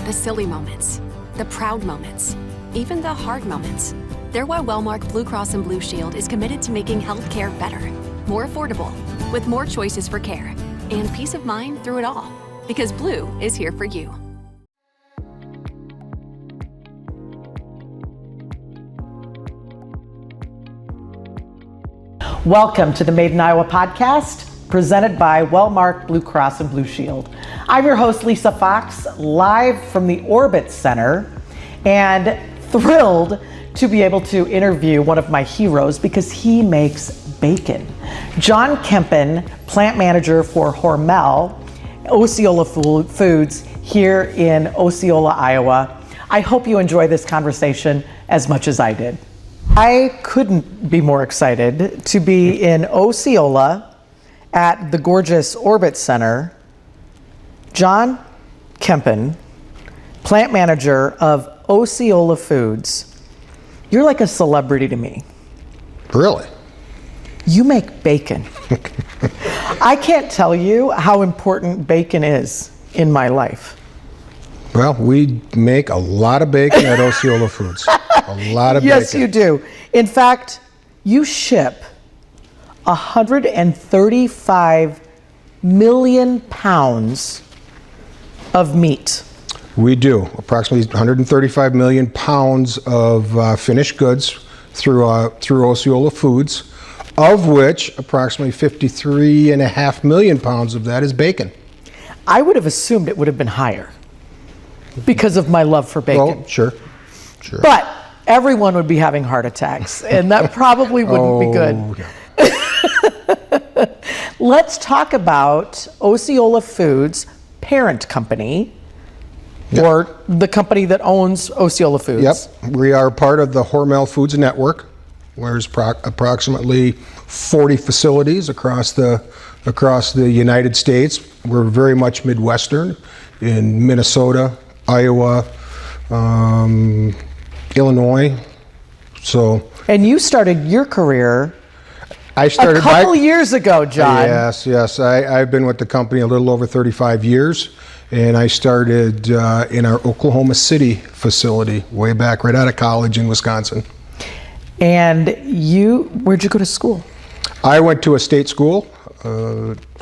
The silly moments, the proud moments, even the hard moments. They're why Wellmark Blue Cross and Blue Shield is committed to making healthcare better, more affordable, with more choices for care, and peace of mind through it all. Because Blue is here for you. Welcome to the Made in Iowa podcast, presented by Wellmark Blue Cross and Blue Shield. I'm your host, Lisa Fox, live from the Orbit Center, and thrilled to be able to interview one of my heroes because he makes bacon. John Kempen, plant manager for Hormel, Osceola Foods here in Osceola, Iowa. I hope you enjoy this conversation as much as I did. I couldn't be more excited to be in Osceola at the gorgeous Orbit Center. John Kempen, plant manager of Osceola Foods. You're like a celebrity to me. Really? You make bacon. I can't tell you how important bacon is in my life. Well, we make a lot of bacon at Osceola Foods. A lot of Yes, bacon. you do. In fact, you ship 135 million pounds of meat. We do. Approximately 135 million pounds of finished goods through Osceola Foods, of which approximately 53.5 million pounds of that is bacon. I would have assumed it would have been higher because of my love for bacon. Well, sure. But everyone would be having heart attacks, and that probably wouldn't be good. Yeah. Let's talk about Osceola Foods' parent company, or the company that owns Osceola Foods. Yep. We are part of the Hormel Foods Network, where there's approximately 40 facilities across the United States. We're very much Midwestern in Minnesota, Iowa, Illinois. And you started your career I started a couple years ago, John. Yes. I've been with the company a little over 35 years, and I started in our Oklahoma City facility way back right out of college in Wisconsin. And where'd you go to school? I went to a state school.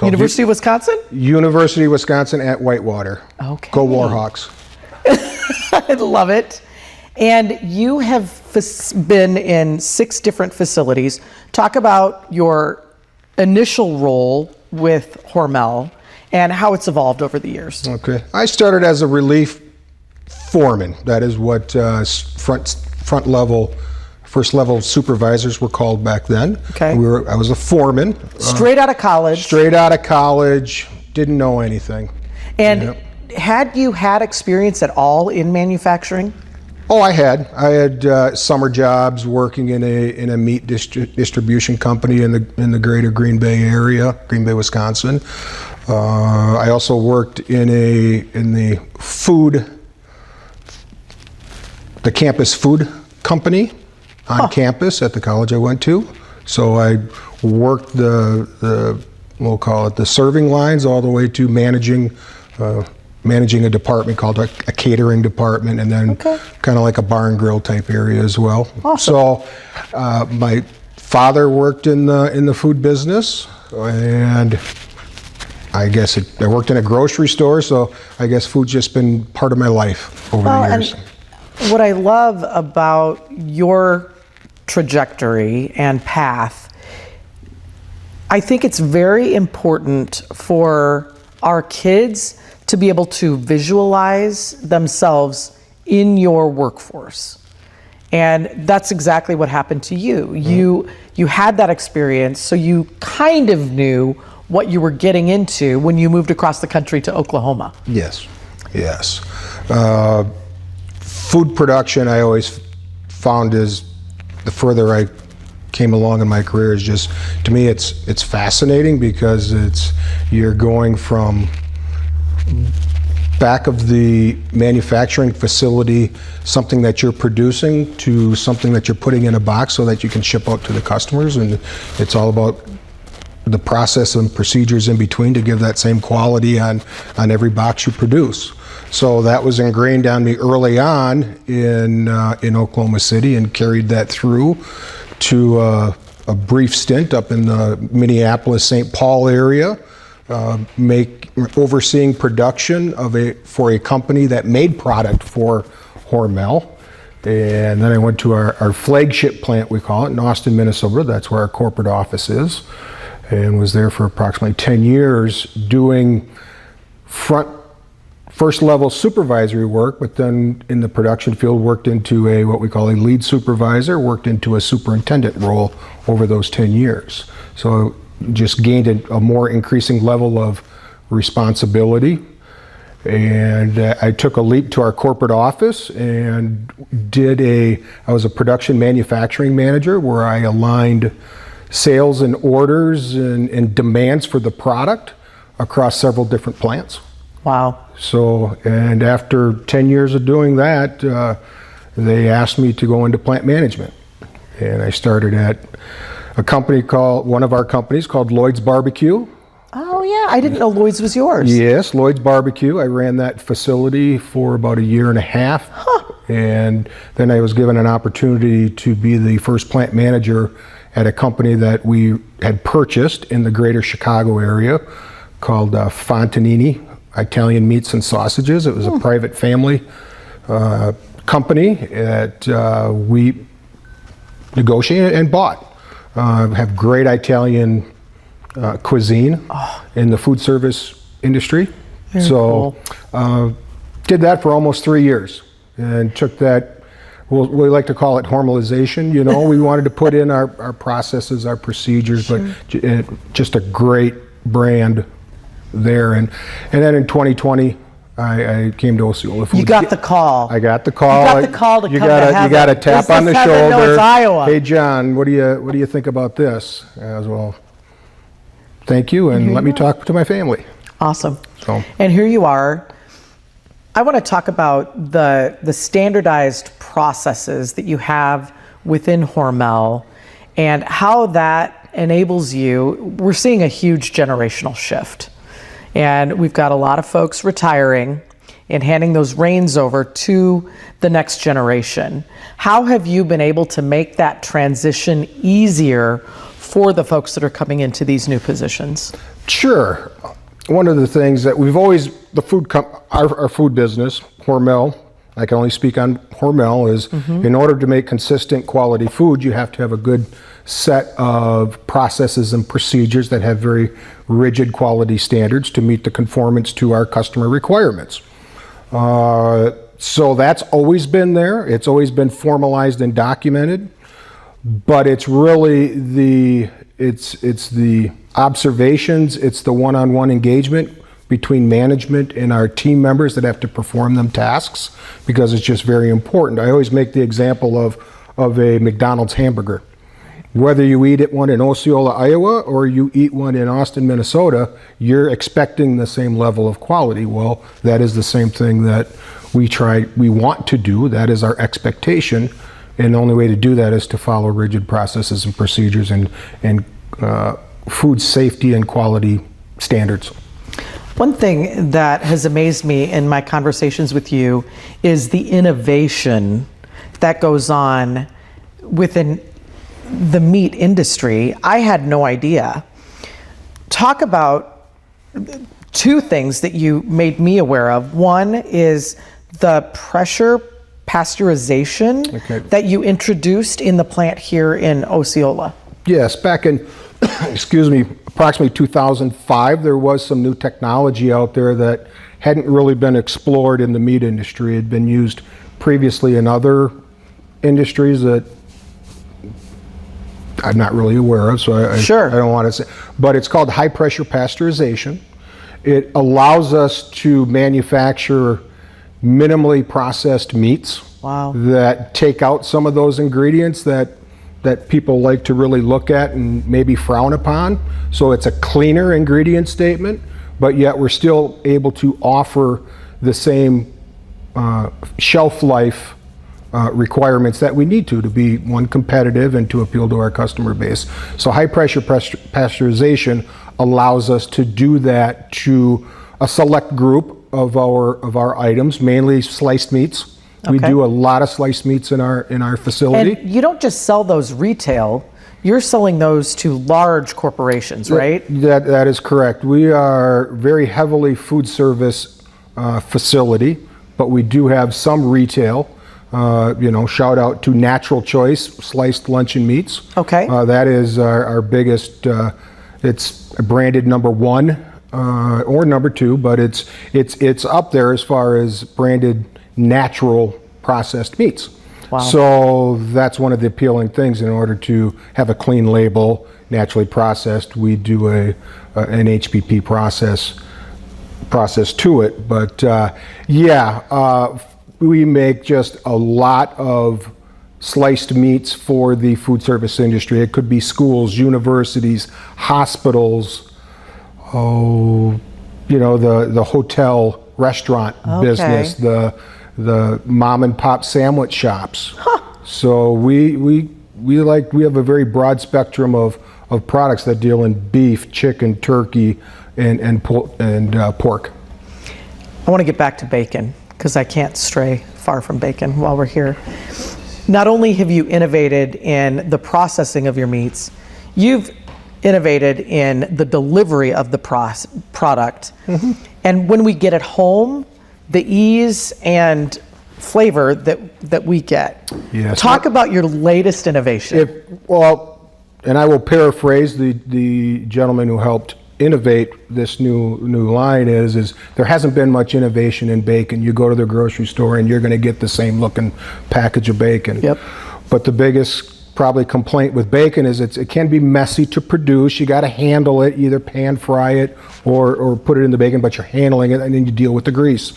University of Wisconsin? University of Wisconsin at Whitewater. Okay. Go Warhawks. I love it. And you have been in 6 different facilities. Talk about your initial role with Hormel and how it's evolved over the years. Okay. I started as a relief foreman. That is what first level supervisors were called back then. Okay. I was a foreman. Straight out of college. Straight out of college. Didn't know anything. And had you had experience at all in manufacturing? Oh, I had summer jobs working in a meat distribution company in the greater Green Bay area, Green Bay, Wisconsin. I also worked in the campus food company on campus at the college I went to. So I worked we'll call it the serving lines all the way to managing a department called a catering department, and then kind of like a bar and grill type area as well. Awesome. So my father worked in the food business, and I worked in a grocery store, so I guess food's just been part of my life over the years. And what I love about your trajectory and path, I think it's very important for our kids to be able to visualize themselves in your workforce. And that's exactly what happened to you. Mm-hmm. You had that experience, so you kind of knew what you were getting into when you moved across the country to Oklahoma. Yes. Food production, I always found, is the further I came along in my career, is just, to me, it's fascinating because you're going from back of the manufacturing facility, something that you're producing, to something that you're putting in a box so that you can ship out to the customers, and it's all about the process and procedures in between to give that same quality on every box you produce. So that was ingrained on me early on in Oklahoma City, and carried that through to a brief stint up in the Minneapolis, St. Paul area, overseeing production for a company that made product for Hormel. And then I went to our flagship plant, we call it, in Austin, Minnesota. That's where our corporate office is, and was there for approximately 10 years doing first level supervisory work, but then in the production field worked into what we call a lead supervisor, worked into a superintendent role over those 10 years. So just gained a more increasing level of responsibility. And I took a leap to our corporate office and I was a production manufacturing manager, where I aligned sales and orders and demands for the product across several different plants. Wow. So, and after 10 years of doing that, they asked me to go into plant management. And I started at one of our companies called Lloyd's Barbecue. Oh yeah, I didn't know Lloyd's was yours. Yes, Lloyd's Barbecue. I ran that facility for about a year and a half. And then I was given an opportunity to be the first plant manager at a company that we had purchased in the greater Chicago area called Fontanini Italian Meats and Sausages. It was a private family company that we negotiated and bought. Have great Italian cuisine in the food service industry. So did that for almost 3 years, and took that, we like to call it Hormelization. We wanted to put in our processes, our procedures, but just a great brand there. And then in 2020, I came to Osceola Foods. You got the call. I got the call. You got the call to come to heaven. You got a tap on the shoulder. No, it's Iowa. Hey John, what do you think about this? As well, thank you, and let me talk to my family. Awesome. So. And here you are. I want to talk about the standardized processes that you have within Hormel and how that enables you. We're seeing a huge generational shift, and we've got a lot of folks retiring and handing those reins over to the next generation. How have you been able to make that transition easier for the folks that are coming into these new positions? Sure. One of the things that our food business, Hormel, I can only speak on Hormel, is in order to make consistent quality food, you have to have a good set of processes and procedures that have very rigid quality standards to meet the conformance to our customer requirements. So that's always been there. It's always been formalized and documented, but it's really the observations, it's the one-on-one engagement between management and our team members that have to perform them tasks, because it's just very important. I always make the example of a McDonald's hamburger. Whether you eat one in Osceola, Iowa, or you eat one in Austin, Minnesota, you're expecting the same level of quality. Well, that is the same thing that we want to do. That is our expectation. And the only way to do that is to follow rigid processes and procedures and food safety and quality standards. One thing that has amazed me in my conversations with you is the innovation that goes on within the meat industry. I had no idea. Talk about two things that you made me aware of. One is the pressure pasteurization that you introduced in the plant here in Osceola. Yes, back in approximately 2005, there was some new technology out there that hadn't really been explored in the meat industry. It had been used previously in other industries that I'm not really aware of, so I don't want to say. But it's called high pressure pasteurization. It allows us to manufacture minimally processed meats that take out some of those ingredients that people like to really look at and maybe frown upon. So it's a cleaner ingredient statement, but yet we're still able to offer the same shelf life requirements that we need to be, one, competitive and to appeal to our customer base. So high pressure pasteurization allows us to do that to a select group of our items, mainly sliced meats. We Okay. do a lot of sliced meats in our facility. And you don't just sell those retail, you're selling those to large corporations, right? That is correct. We are very heavily food service facility, but we do have some retail. Shout out to Natural Choice sliced luncheon meats. Okay. That is our biggest. It's branded number 1 or number 2, but it's up there as far as branded natural processed meats. Wow. So that's one of the appealing things. In order to have a clean label, naturally processed, we do an HPP process to it. But we make just a lot of sliced meats for the food service industry. It could be schools, universities, hospitals, the hotel, restaurant business, the mom and pop sandwich shops. So we have a very broad spectrum of products that deal in beef, chicken, turkey, and pork. I want to get back to bacon because I can't stray far from bacon while we're here. Not only have you innovated in the processing of your meats, you've innovated in the delivery of the product. Mm-hmm. And when we get it home, the ease and flavor that we get. Yes. Talk about your latest innovation. And I will paraphrase the gentleman who helped innovate this new line is there hasn't been much innovation in bacon. You go to the grocery store and you're going to get the same looking package of bacon. Yep. But the biggest probably complaint with bacon is it can be messy to produce. You got to handle it, either pan fry it or put it in the bacon, but you're handling it and then you deal with the grease.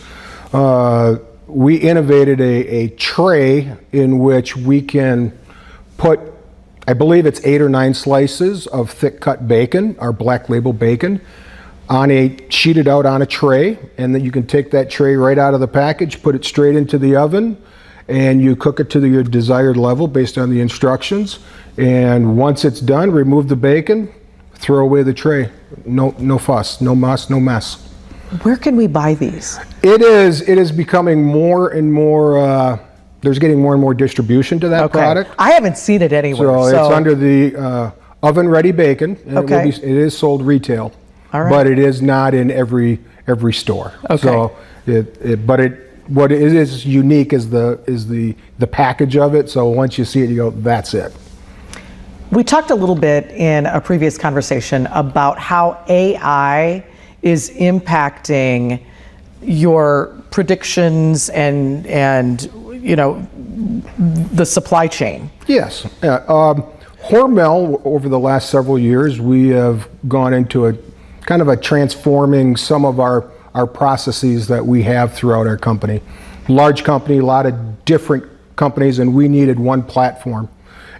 We innovated a tray in which we can put, I believe it's 8 or 9 slices of thick cut bacon, our black label bacon, sheeted out on a tray, and then you can take that tray right out of the package, put it straight into the oven, and you cook it to your desired level based on the instructions. And once it's done, remove the bacon, throw away the tray. No fuss, no muss, no mess. Where can we buy these? It is becoming more and more. There's getting more and more distribution to that product. I haven't seen it anywhere. So it's under the oven-ready bacon. And it is sold retail, but it is not in every store. Okay. So what it is unique is the package of it. So once you see it, you go, that's it. We talked a little bit in a previous conversation about how AI is impacting your predictions and the supply chain. Yes. Hormel, over the last several years, we have gone into a kind of a transforming some of our processes that we have throughout our company. Large company, a lot of different companies, and we needed one platform.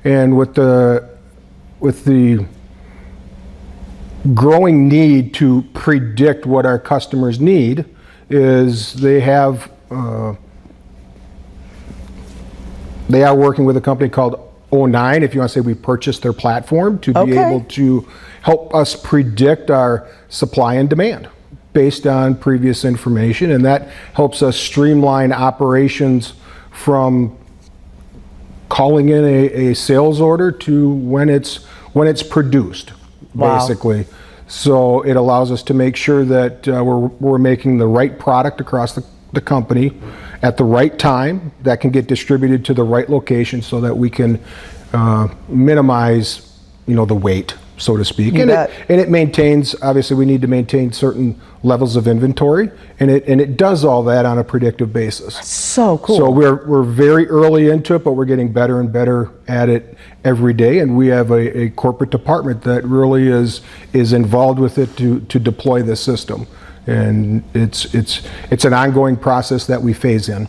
And with the growing need to predict what our customers need is they are working with a company called O9, if you want to say we purchased their platform to be able to help us predict our supply and demand based on previous information, and that helps us streamline operations from calling in a sales order to when it's produced. Wow. Basically. So it allows us to make sure that we're making the right product across the company at the right time that can get distributed to the right location so that we can minimize, the weight, so to speak. And it maintains, obviously we need to maintain certain levels of inventory, and it does all that on a predictive basis. So cool. So we're very early into it, but we're getting better and better at it every day, and we have a corporate department that really is involved with it to deploy this system. And it's an ongoing process that we phase in.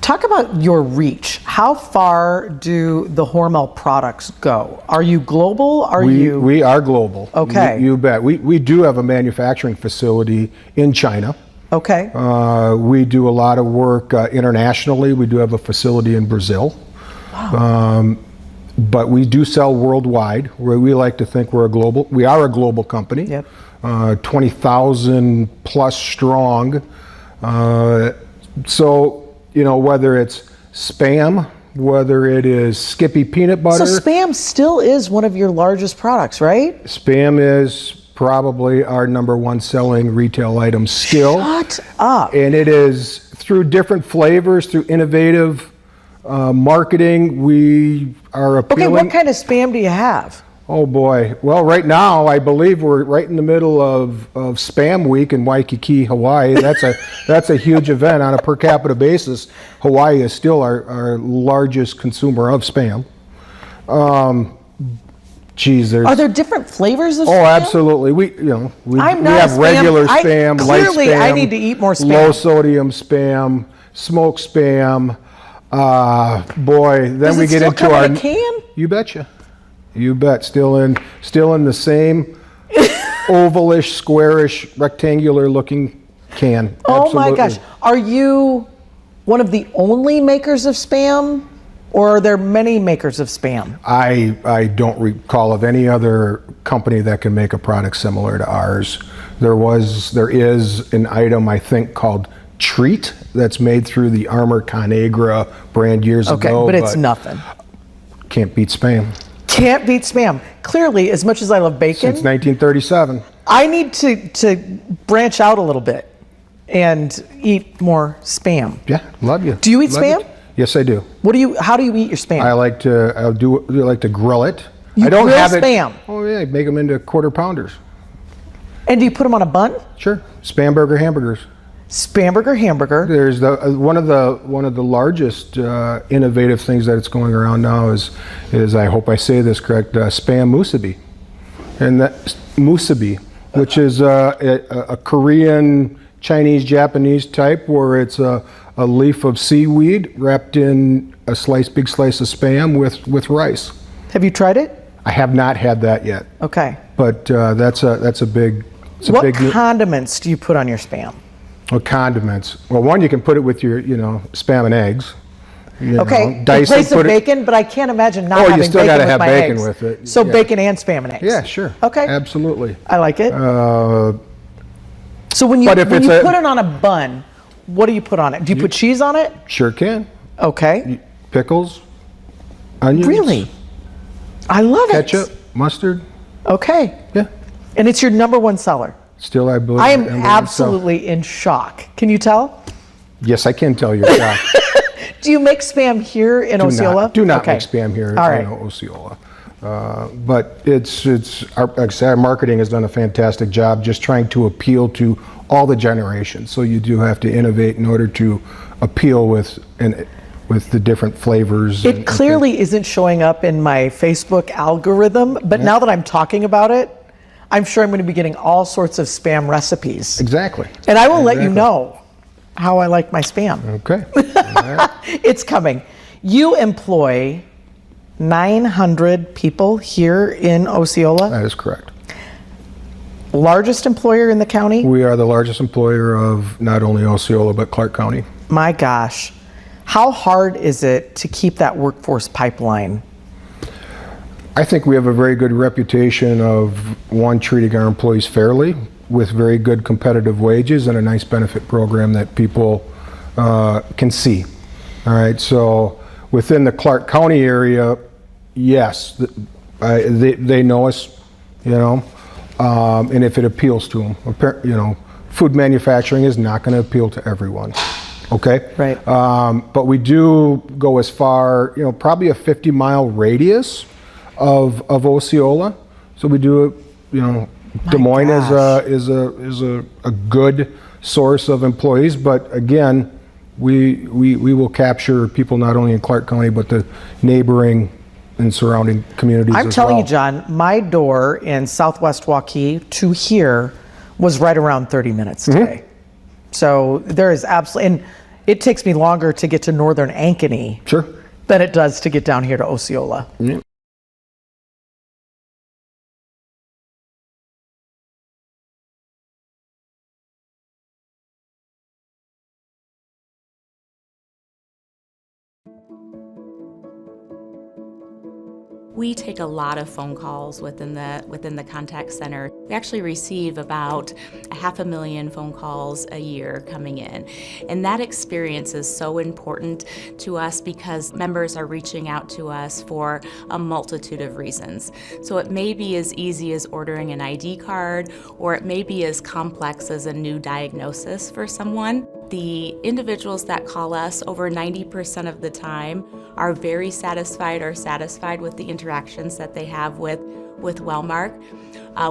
Talk about your reach. How far do the Hormel products go? Are you global? We are global. Okay. You bet. We do have a manufacturing facility in China. Okay. We do a lot of work internationally. We do have a facility in Brazil. Wow. but we do sell worldwide. We like to think we are a global company. Yep. 20,000 plus strong. So, whether it's Spam, whether it is Skippy peanut butter. So Spam still is one of your largest products, right? Spam is probably our number one selling retail item still. Shut up. And it is through different flavors, through innovative marketing, we are appealing. Okay, what kind of Spam do you have? Oh boy. Well, right now, I believe we're right in the middle of Spam Week in Waikiki, Hawaii. That's a huge event on a per capita basis. Hawaii is still our largest consumer of Spam. Are there different flavors of Spam? Oh, absolutely. We have regular Spam, light Spam. Clearly, I need to eat more Spam. Low sodium Spam, smoked Spam. Boy, then Does we it get still into come our. in a can? You betcha. You bet. Still in the same ovalish, squarish, rectangular looking can. Oh my gosh. Are you one of the only makers of Spam? Or are there many makers of Spam? I don't recall of any other company that can make a product similar to ours. There is an item, I think, called Treat that's made through the Armour Conagra brand years ago. Okay, but it's nothing. Can't beat Spam. Can't beat Spam. Clearly, as much as I love bacon, Since 1937. I need to branch out a little bit and eat more Spam. Yeah, love you. Do you eat Spam? Yes, I do. How do you eat your Spam? I like to grill it. You I don't grill have Spam? Oh yeah, make them into quarter pounders. And do you put them on a bun? Sure. Spam burger hamburgers. Spamburger hamburger. There's one of the largest innovative things that it's going around now is I hope I say this correct, Spam musubi, and that musubi, which is a Korean, Chinese, Japanese type where it's a leaf of seaweed wrapped in a big slice of Spam with rice. Have you tried it? I have not had that yet. Okay. But that's a big. What condiments do you put on your Spam? Well, condiments. Well, one, you can put it with your, Spam and eggs. Okay, Dice in place and of bacon, but I can't imagine not having you still bacon gotta with have my bacon eggs. with it. So Yeah. bacon and Spam and eggs. Yeah, sure. Okay. Absolutely. I like it. But So when you if put it's it on a bun, what do you put on it? Do you put cheese on it? Sure can. Okay. Pickles, onions. Really? I love Ketchup, it. mustard. Okay. Yeah. And it's your number one seller. Still, I believe. I am absolutely in shock. Can you tell? Yes, I can tell you're shocked. Do you make Spam here in Osceola? Do not Okay. make Spam here All right. in Osceola. But like I say, our marketing has done a fantastic job just trying to appeal to all the generations. So you do have to innovate in order to appeal with the different flavors. It clearly isn't showing up in my Facebook algorithm, but now that I'm talking about it, I'm sure I'm going to be getting all sorts of Spam recipes. Exactly. And I will let you know how I like my Spam. Okay. All right. It's coming. You employ 900 people here in Osceola. That is correct. Largest employer in the county? We are the largest employer of not only Osceola, but Clark County. My gosh. How hard is it to keep that workforce pipeline? I think we have a very good reputation of, one, treating our employees fairly with very good competitive wages and a nice benefit program that people can see. All right, so within the Clark County area, yes, they know us, and if it appeals to them. Food manufacturing is not going to appeal to everyone. Okay? Right. But we do go as far, probably a 50-mile radius of Osceola. So we do, Des Moines is a good source of employees, but again, we will capture people not only in Clark County but the neighboring and surrounding communities. I'm telling you, John, my door in Southwest Waukee to here was right around 30 minutes today. So there is absolutely, and it takes me longer to get to northern Ankeny than it does to get down here to Osceola. Yeah. We take a lot of phone calls within the contact center. We actually receive about 500,000 phone calls a year coming in. And that experience is so important to us because members are reaching out to us for a multitude of reasons. So it may be as easy as ordering an ID card, or it may be as complex as a new diagnosis for someone. The individuals that call us, over 90% of the time, are very satisfied or satisfied with the interactions that they have with Wellmark.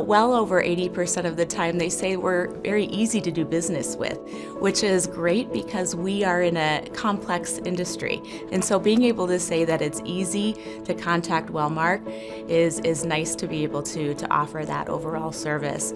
Well over 80% of the time they say we're very easy to do business with, which is great because we are in a complex industry. And so being able to say that it's easy to contact Wellmark is nice to be able to offer that overall service.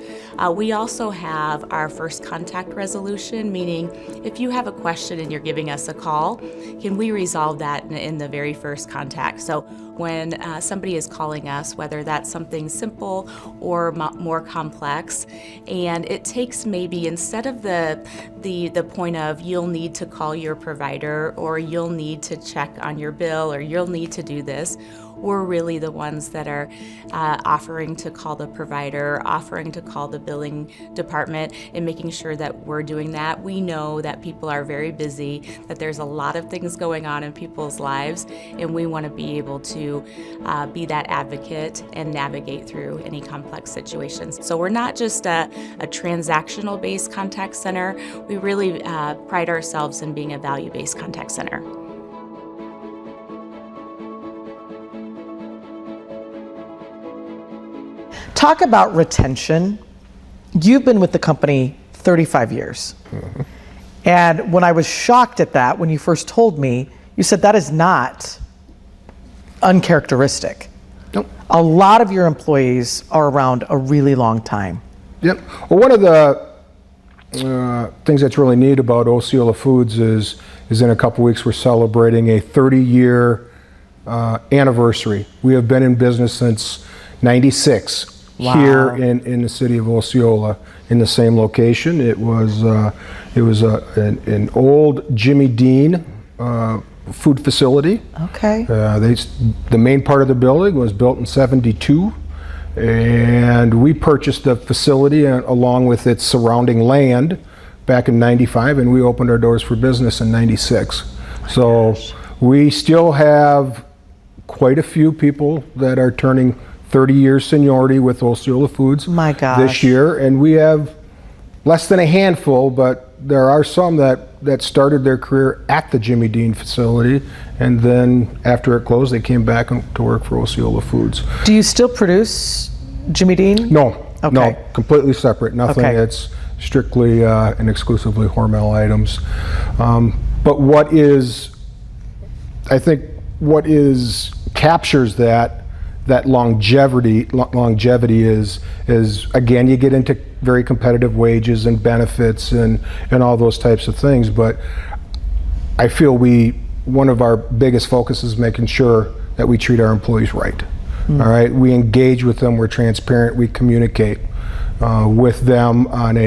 We also have our first contact resolution, meaning if you have a question and you're giving us a call, can we resolve that in the very first contact? So when somebody is calling us, whether that's something simple or more complex, and it takes maybe, instead of the point of you'll need to call your provider, or you'll need to check on your bill, or you'll need to do this, we're really the ones that are offering to call the provider, offering to call the billing department, and making sure that we're doing that. We know that people are very busy, that there's a lot of things going on in people's lives, and we want to be able to be that advocate and navigate through any complex situations. So we're not just a transactional-based contact center. We really pride ourselves in being a value-based contact center. Talk about retention. You've been with the company 35 years. Mm-hmm. And when I was shocked at that, when you first told me, you said that is not uncharacteristic. Nope. A lot of your employees are around a really long time. Yep. Well, one of the things that's really neat about Osceola Foods is in a couple weeks we're celebrating a 30-year anniversary. We have been in business since '96. Wow. Here in the city of Osceola, in the same location. It was an old Jimmy Dean food facility. Okay. The main part of the building was built in '72, and we purchased the facility along with its surrounding land back in '95, and we opened our doors for business in '96. So we still have quite a few people that are turning 30 years seniority with Osceola Foods this year, and we have less than a handful, but there are some that started their career at the Jimmy Dean facility, and then after it closed, they came back to work for Osceola Foods. Do you still produce Jimmy Dean? No, okay. No, completely separate. Nothing. Okay. It's strictly and exclusively Hormel items. But what captures that longevity is again, you get into very competitive wages and benefits and all those types of things, but I feel one of our biggest focuses is making sure that we treat our employees right. All right, we engage with them, we're transparent, we communicate with them on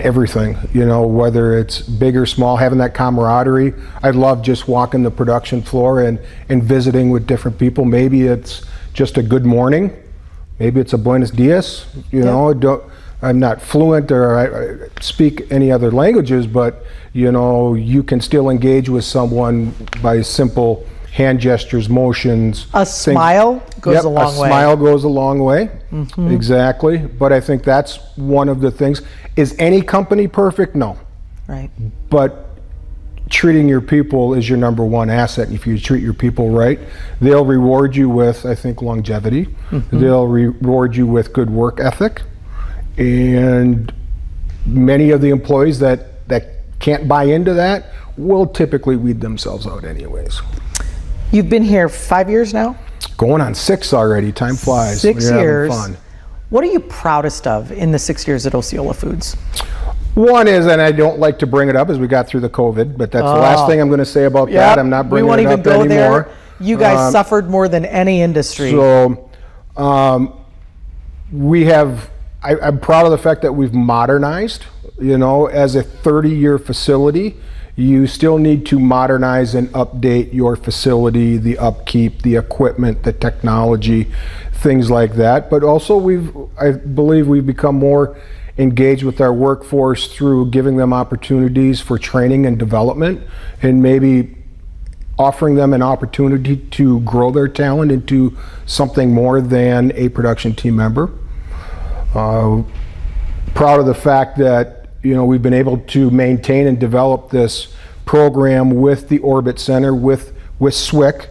everything, whether it's big or small, having that camaraderie. I love just walking the production floor and visiting with different people. Maybe it's just a good morning, maybe it's a buenos dias, I'm not fluent or I speak any other languages, but you can still engage with someone by simple hand gestures, motions. A smile goes a long way. A smile goes a long way. Mm-hmm. Exactly. But I think that's one of the things. Is any company perfect? No. Right. But treating your people is your number one asset. If you treat your people right, they'll reward you with, I think, longevity. Mm-hmm. They'll reward you with good work ethic. And many of the employees that can't buy into that will typically weed themselves out anyways. You've been here 5 years now? Going on 6 already. Time flies. 6 years. Fun. What are you proudest of in the 6 years at Osceola Foods? One is, and I don't like to bring it up as we got through the COVID, but that's the last thing I'm going to say about that. I'm not bringing it up anymore. We won't even go there. You guys suffered more than any industry. So I'm proud of the fact that we've modernized, as a 30-year facility. you still need to modernize and update your facility, the upkeep, the equipment, the technology, things like that. But also I believe we've become more engaged with our workforce through giving them opportunities for training and development, and maybe offering them an opportunity to grow their talent into something more than a production team member. Proud of the fact that we've been able to maintain and develop this program with the Orbit Center, with SWIC,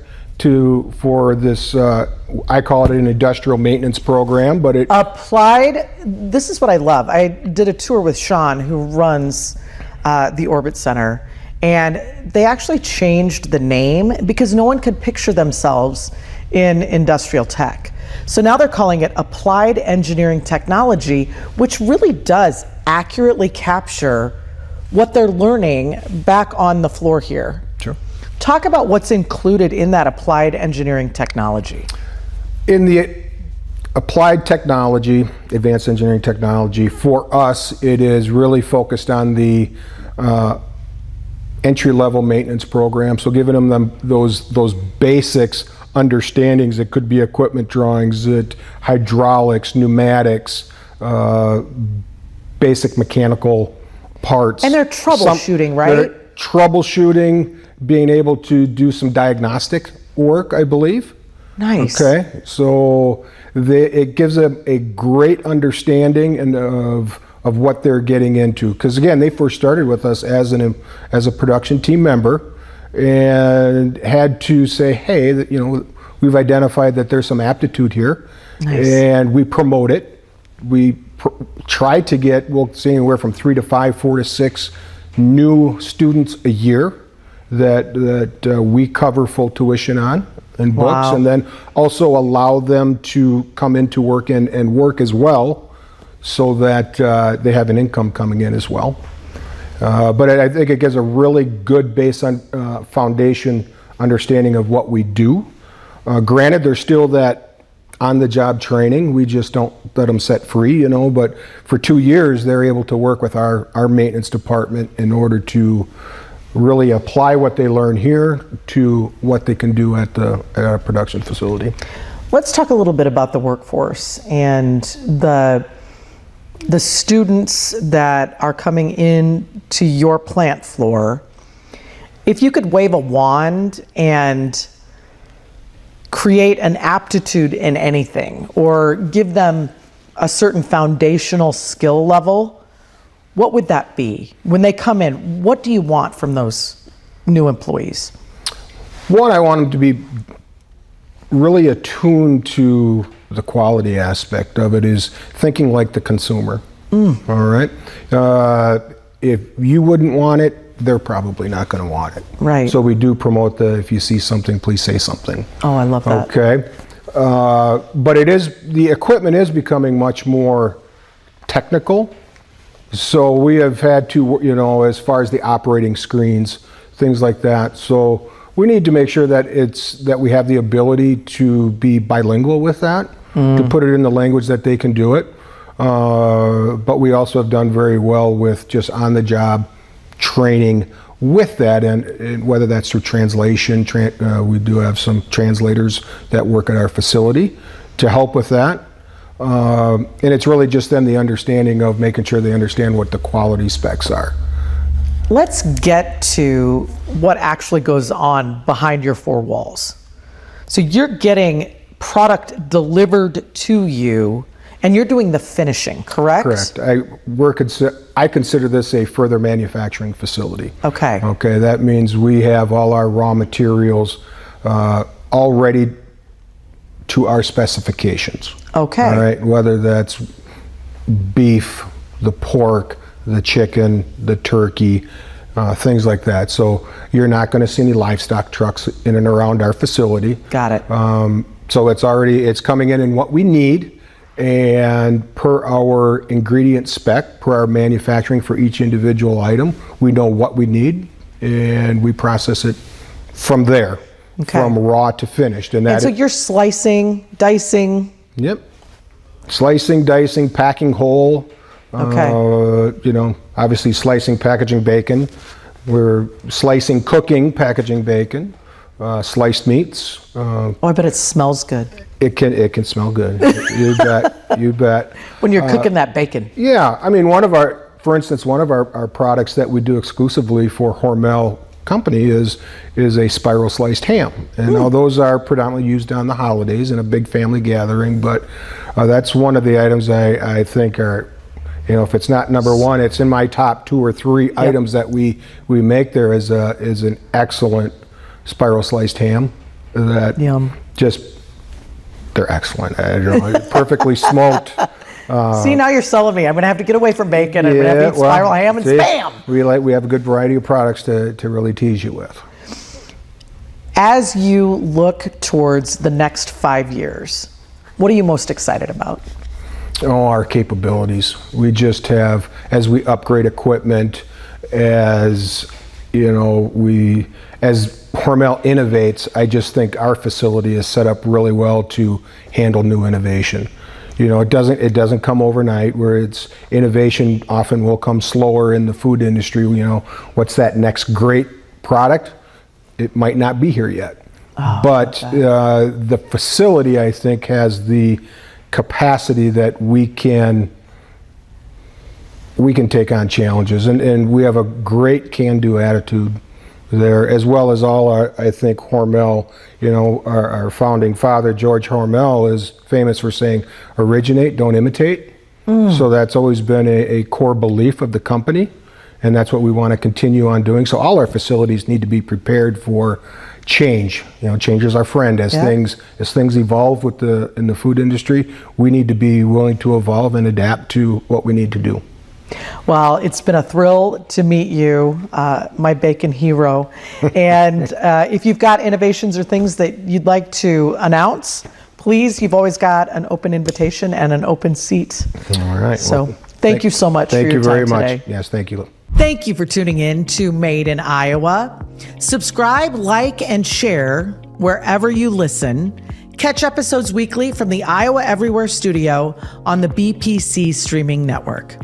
for this, I call it an industrial maintenance program, but it applied. This is what I love. I did a tour with Sean, who runs the Orbit Center, and they actually changed the name because no one could picture themselves in industrial tech. So now they're calling it Applied Engineering Technology, which really does accurately capture what they're learning back on the floor here. Sure. Talk about what's included in that Applied Engineering Technology. In the applied technology, advanced engineering technology, for us, it is really focused on the entry-level maintenance program. So giving them those basics understandings. It could be equipment drawings, hydraulics, pneumatics, basic mechanical parts. And they're troubleshooting, right? They're troubleshooting, being able to do some diagnostic work, I believe. Nice. Okay, so it gives them a great understanding of what they're getting into. Because again, they first started with us as a production team member, and had to say, hey, we've identified that there's some aptitude here. Nice. And we promote it. We try to get, we'll see anywhere from 3 to 5, 4 to 6 new students a year that we cover full tuition on and books. Wow. And then also allow them to come into work and work as well, so that they have an income coming in as well. But I think it gives a really good base on foundation understanding of what we do. Granted, there's still that on-the-job training. We just don't let them set free, but for 2 years they're able to work with our maintenance department in order to really apply what they learn here to what they can do at our production facility. Let's talk a little bit about the workforce and the students that are coming in to your plant floor. If you could wave a wand and create an aptitude in anything, or give them a certain foundational skill level, what would that be? When they come in, what do you want from those new employees? One, I want them to be really attuned to the quality aspect of it, is thinking like the consumer. All right. If you wouldn't want it, they're probably not going to want it. Right. So we do promote if you see something, please say something. Oh, I love that. Okay. But the equipment is becoming much more technical. So we have had to, as far as the operating screens, things like that. So we need to make sure that we have the ability to be bilingual with that, to put it in the language that they can do it. But we also have done very well with just on-the-job training with that, and whether that's through translation. We do have some translators that work at our facility to help with that. And it's really just then the understanding of making sure they understand what the quality specs are. Let's get to what actually goes on behind your four walls. So you're getting product delivered to you, and you're doing the finishing, correct? Correct. I consider this a further manufacturing facility. Okay. Okay, that means we have all our raw materials all ready to our specifications. Okay. All right, whether that's beef, the pork, the chicken, the turkey, things like that. So you're not going to see any livestock trucks in and around our facility. Got it. So it's coming in what we need, and per our ingredient spec, per our manufacturing for each individual item, we know what we need, and we process it from there, from raw to finished. And so you're slicing, dicing. Yep. Slicing, dicing, packing whole. Okay. Obviously slicing, packaging bacon. We're slicing, cooking, packaging bacon, sliced meats. Oh, I bet it smells good. It can smell good. You bet. You bet. When you're cooking that bacon. Yeah, I mean, for instance, one of our products that we do exclusively for Hormel company is a spiral sliced ham. And now those are predominantly used on the holidays in a big family gathering, but that's one of the items I think are, if it's not number one, it's in my top 2 or 3 items that we make. There is an excellent spiral sliced ham that they're excellent. I don't know, perfectly smoked. See, now you're selling me. I'm going to have to get away from bacon. I'm going to have to eat spiral ham and spam. We have a good variety of products to really tease you with. As you look towards the next 5 years, what are you most excited about? Oh, our capabilities. We just have, as we upgrade equipment, as Hormel innovates, I just think our facility is set up really well to handle new innovation. It doesn't come overnight, where it's innovation often will come slower in the food industry. What's that next great product? It might not be here yet. But the facility, I think, has the capacity that we can take on challenges, and we have a great can-do attitude there, as well as all I think Hormel, our founding father, George Hormel, is famous for saying, originate, don't imitate. So that's always been a core belief of the company, and that's what we want to continue on doing. So all our facilities need to be prepared for change. Change is our friend. As things evolve in the food industry, we need to be willing to evolve and adapt to what we need to do. Well, it's been a thrill to meet you, my bacon hero. And if you've got innovations or things that you'd like to announce, please, you've always got an open invitation and an open seat. All right. So thank you so much for your time today. Thank you very much. Yes, thank you. Thank you for tuning in to Made in Iowa. Subscribe, like, and share wherever you listen. Catch episodes weekly from the Iowa Everywhere studio on the BPC streaming network.